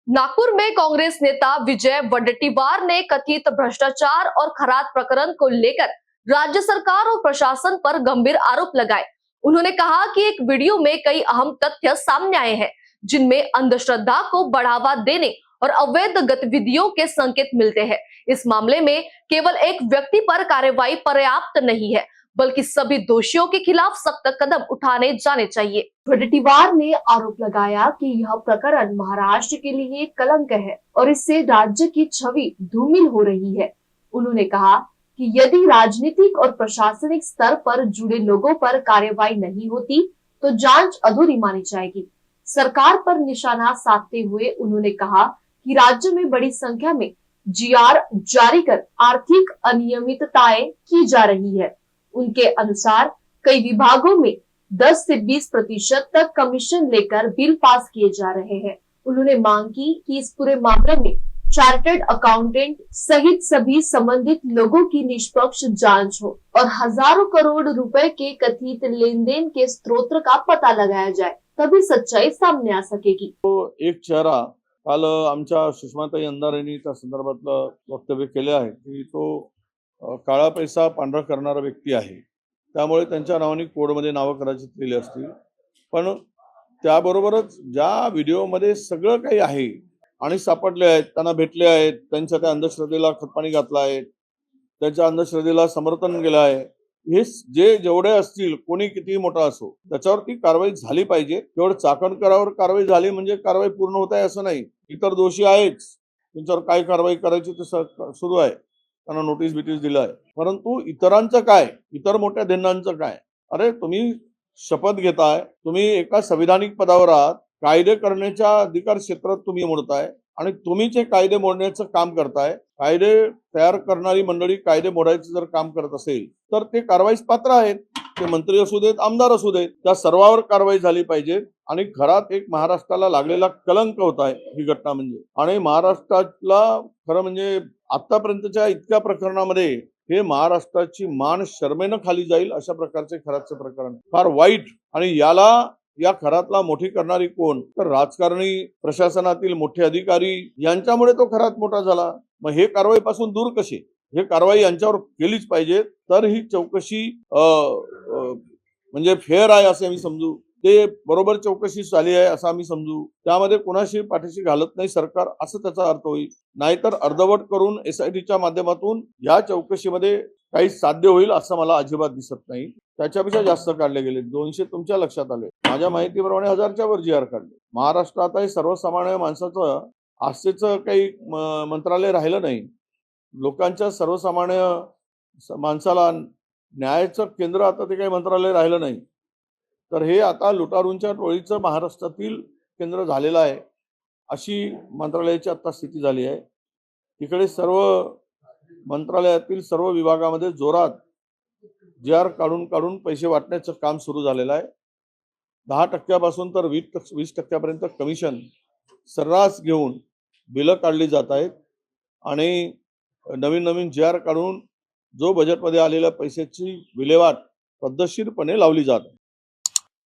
नागपुर में कांग्रेस नेता विजय वडेट्टीवार ने कथित भ्रष्टाचार और खराब प्रकरण को लेकर राज्य सरकार और प्रशासन पर गंभीर आरोप लगाए। उन्होंने कहा कि एक वीडियो में कई अहम तथ्य सामने आए हैं, जिनमें अंधश्रद्धा को बढ़ावा देने और अवैध गतिविधियों के संकेत मिलते हैं। इस मामले में केवल एक व्यक्ति पर कार्रवाई पर्याप्त नहीं है, बल्कि सभी दोषियों के खिलाफ सख्त कदम उठाने जाने चाहिए। वडेट्टीवार ने आरोप लगाया कि यह प्रकरण महाराष्ट्र के लिए कलंक है और इससे राज्य की छवि धूमिल हो रही है। उन्होंने कहा कि यदि राजनीतिक और प्रशासनिक स्तर पर जुड़े लोगों पर कार्रवाई नहीं होती तो जांच अधूरी मानी जाएगी। सरकार पर निशाना साधते हुए उन्होंने कहा कि राज्य में बड़ी संख्या में जीआर जारी कर आर्थिक अनियमितताएं की जा रही है। उनके अनुसार कई विभागों में 10 से 20% तक कमीशन लेकर बिल पास किए जा रहे हैं। उन्होंने मांग की कि इस पूरे मामले में चार्टर्ड अकाउंटेंट सहित सभी संबंधित लोगों की निष्पक्ष जांच हो और हजारों करोड़ रुपए के कथित लेन देन के स्रोत का पता लगाया जाए, तभी सच्चाई सामने आ सकेगी। तो एक चेहरा काल आमच्या सुषमाताई अंधारे यांनी त्या संदर्भातलं वक्तव्य केले आहे की तो काळा पैसा पांढरा करणारा व्यक्ती आहे, त्यामुळे त्यांच्या नावाने कोडमध्ये नावं कदाचित केली असतील। पण त्याबरोबरच ज्या व्हिडिओमध्ये सगळं काही आहे आणि सापडले आहेत, त्यांना भेटले आहेत, त्यांच्या त्या अंधश्रद्धेला खतपाणी घातलं आहे, त्यांच्या अंधश्रद्धेला समर्थन केलं आहे, हे जेवढे असतील, कोणी किती मोठा असो, त्याच्यावरती कारवाई झाली पाहिजे। केवळ चाकणकरावर कारवाई झाली म्हणजे कारवाई पूर्ण होत आहे असं नाही। इतर दोषी आहेच, त्यांच्यावर काय कारवाई करायची ते सुरू आहे, त्यांना नोटीस बिटीस दिलं आहे। परंतु इतरांचं काय, इतर मोठ्या धिन्नांचं काय? अरे तुम्ही शपथ घेताय, तुम्ही एका संविधानिक पदावर आहात, कायदे करण्याच्या अधिकार क्षेत्रात तुम्ही मोडताय आणि तुम्ही जे कायदे मोडण्याचं काम करताय, कायदे तयार करणारी मंडळी कायदे मोडायचं जर काम करत असेल तर ते कारवाईस पात्र आहेत। ते मंत्री असू देत, आमदार असू देत, त्या सर्वांवर कारवाई झाली पाहिजे। आणि घरात एक महाराष्ट्राला लागलेला कलंक होत आहे ही घटना म्हणजे, आणि महाराष्ट्राला खरं म्हणजे आतापर्यंतच्या इतक्या प्रकरणामध्ये हे महाराष्ट्राची मान शर्मेनं खाली जाईल अशा प्रकारचे खराचे प्रकरण फार वाईट। आणि या खरातला मोठी करणारी कोण? तर राजकारणी, प्रशासनातील मोठे अधिकारी यांच्यामुळे तो खरात मोठा झाला। मग हे कारवाईपासून दूर कसे? हे कारवाई यांच्यावर केलीच पाहिजे, तर ही चौकशी म्हणजे फेअर आहे असे आम्ही समजू, ते बरोबर चौकशी झाली आहे असं आम्ही समजू, त्यामध्ये कोणाशी पाठीशी घालत नाही सरकार असं त्याचा अर्थ होईल। नाहीतर अर्धवट करून एसआयटीच्या माध्यमातून या चौकशीमध्ये काही साध्य होईल असं मला अजिबात दिसत नाही। त्याच्यापेक्षा जास्त काढले गेले, 200 तुमच्या लक्षात आले, माझ्या माहितीप्रमाणे 1000च्या वर जीआर काढले। महाराष्ट्रात हे सर्वसामान्य माणसाचं आस्थेचं काही मंत्रालय राहिलं नाही। लोकांच्या सर्वसामान्य माणसाला न्यायाचं केंद्र आता ते काही मंत्रालय राहिलं नाही। तर हे आता लुटारूंच्या टोळीचं महाराष्ट्रातील केंद्र झालेलं आहे, अशी मंत्रालयाची आता स्थिती झाली आहे। इकडे सर्व मंत्रालयातील सर्व विभागामध्ये जोरात जीआर काढून पैसे वाटण्याचं काम सुरू झालेलं आहे। 10% तर 20% कमिशन सर्रास घेऊन बिलं काढली जात आहेत आणि नवीन जीआर काढून जो बजेटमध्ये आलेल्या पैशाची विल्हेवाट पद्धतशीरपणे लावली जाते।